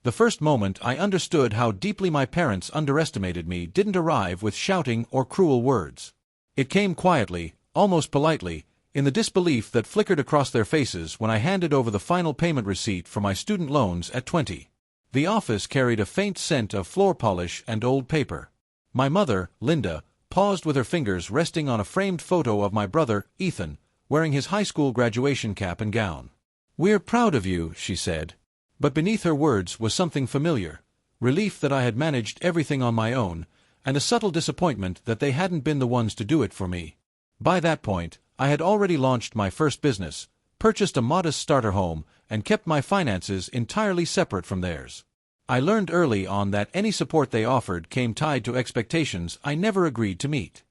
The first moment I understood how deeply my parents underestimated me didn't arrive with shouting or cruel words. It came quietly, almost politely, in the disbelief that flickered across their faces when I handed over the final payment receipt for my student loans at 20. The office carried a faint scent of floor polish and old paper. My mother, Linda, paused with her fingers resting on a framed photo of my brother, Ethan, wearing his high school graduation cap and gown. "We're proud of you," she said. But beneath her words was something familiar, relief that I had managed everything on my own, and a subtle disappointment that they hadn't been the ones to do it for me. By that point, I had already launched my first business, purchased a modest starter home, and kept my finances entirely separate from theirs. I learned early on that any support they offered came tied to expectations I never agreed to meet.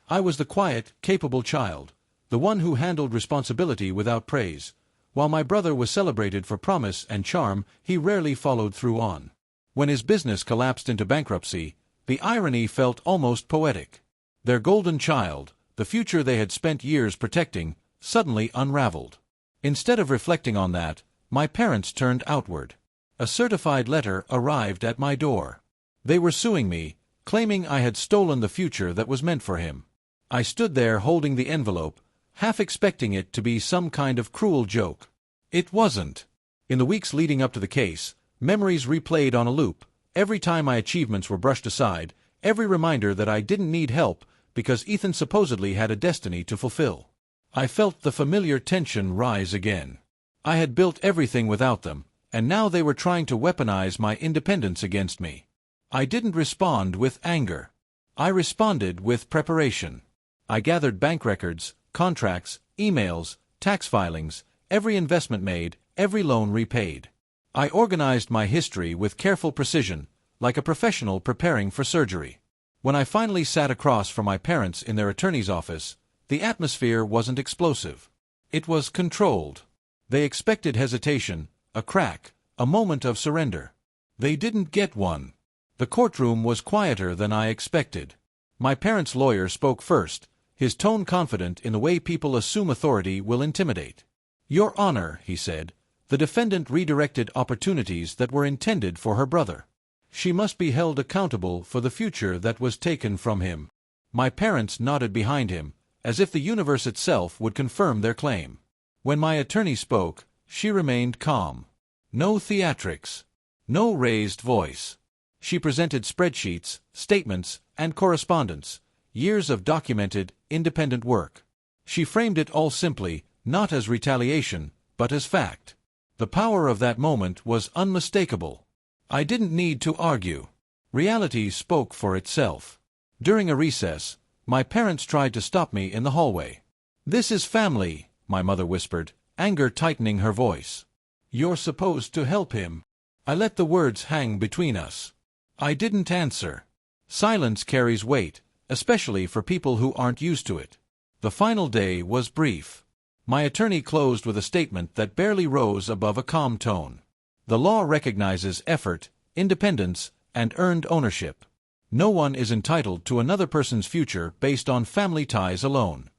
I was the quiet, capable child, the one who handled responsibility without praise. While my brother was celebrated for promise and charm, he rarely followed through on. When his business collapsed into bankruptcy, the irony felt almost poetic. Their golden child, the future they had spent years protecting, suddenly unraveled. Instead of reflecting on that, my parents turned outward. A certified letter arrived at my door. They were suing me, claiming I had stolen the future that was meant for him. I stood there holding the envelope, half expecting it to be some kind of cruel joke. It wasn't. In the weeks leading up to the case, memories replayed on a loop, every time my achievements were brushed aside, every reminder that I didn't need help because Ethan supposedly had a destiny to fulfill. I felt the familiar tension rise again. I had built everything without them, and now they were trying to weaponize my independence against me. I didn't respond with anger. I responded with preparation. I gathered bank records, contracts, emails, tax filings, every investment made, every loan repaid. I organized my history with careful precision, like a professional preparing for surgery. When I finally sat across from my parents in their attorney's office, the atmosphere wasn't explosive. It was controlled. They expected hesitation, a crack, a moment of surrender. They didn't get one. The courtroom was quieter than I expected. My parents' lawyer spoke first, his tone confident in the way people assume authority will intimidate. "Your Honor," he said, "the defendant redirected opportunities that were intended for her brother. She must be held accountable for the future that was taken from him." My parents nodded behind him, as if the universe itself would confirm their claim. When my attorney spoke, she remained calm. No theatrics. No raised voice. She presented spreadsheets, statements, and correspondence, years of documented, independent work. She framed it all simply, not as retaliation, but as fact. The power of that moment was unmistakable. I didn't need to argue. Reality spoke for itself. During a recess, my parents tried to stop me in the hallway. "This is family," my mother whispered, anger tightening her voice. "You're supposed to help him." I let the words hang between us. I didn't answer. Silence carries weight, especially for people who aren't used to it. The final day was brief. My attorney closed with a statement that barely rose above a calm tone. The law recognizes effort, independence, and earned ownership. No one is entitled to another person's future based on family ties alone.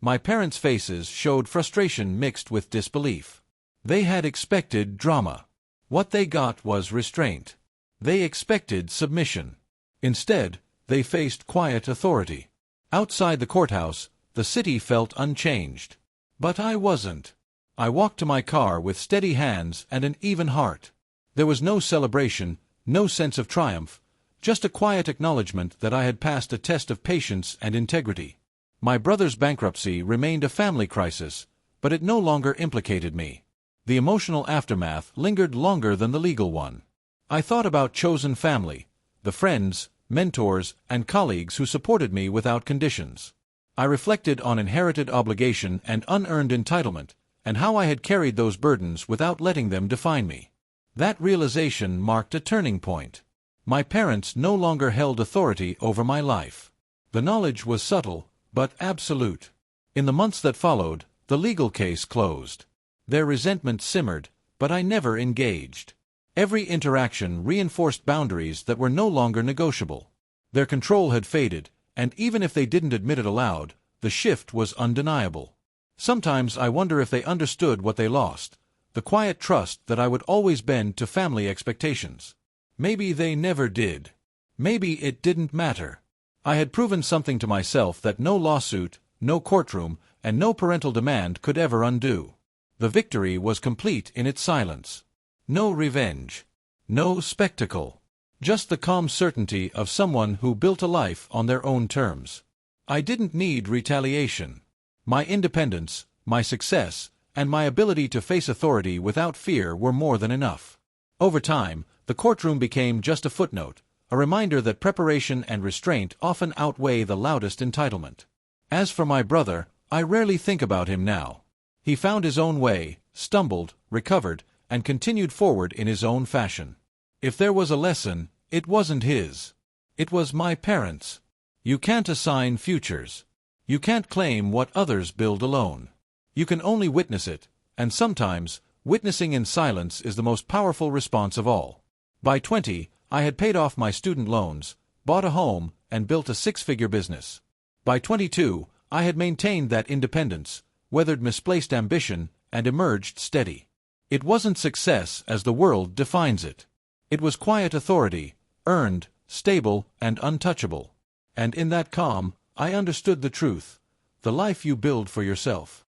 My parents' faces showed frustration mixed with disbelief. They had expected drama. What they got was restraint. They expected submission. Instead, they faced quiet authority. Outside the courthouse, the city felt unchanged. But I wasn't. I walked to my car with steady hands and an even heart. There was no celebration, no sense of triumph, just a quiet acknowledgement that I had passed a test of patience and integrity. My brother's bankruptcy remained a family crisis, but it no longer implicated me. The emotional aftermath lingered longer than the legal one. I thought about chosen family, the friends, mentors, and colleagues who supported me without conditions. I reflected on inherited obligation and unearned entitlement, and how I had carried those burdens without letting them define me. That realization marked a turning point. My parents no longer held authority over my life. The knowledge was subtle, but absolute. In the months that followed, the legal case closed. Their resentment simmered, but I never engaged. Every interaction reinforced boundaries that were no longer negotiable. Their control had faded, and even if they didn't admit it aloud, the shift was undeniable. Sometimes I wonder if they understood what they lost, the quiet trust that I would always bend to family expectations. Maybe they never did. Maybe it didn't matter. I had proven something to myself that no lawsuit, no courtroom, and no parental demand could ever undo. The victory was complete in its silence. No revenge. No spectacle. Just the calm certainty of someone who built a life on their own terms. I didn't need retaliation. My independence, my success, and my ability to face authority without fear were more than enough. Over time, the courtroom became just a footnote, a reminder that preparation and restraint often outweigh the loudest entitlement. As for my brother, I rarely think about him now. He found his own way, stumbled, recovered, and continued forward in his own fashion. If there was a lesson, it wasn't his. It was my parents'. You can't assign futures. You can't claim what others build alone. You can only witness it, and sometimes, witnessing in silence is the most powerful response of all. By 20, I had paid off my student loans, bought a home, and built a six-figure business. By 22, I had maintained that independence, weathered misplaced ambition, and emerged steady. It wasn't success as the world defines it. It was quiet authority, earned, stable, and untouchable. And in that calm, I understood the truth. The life you build for yourself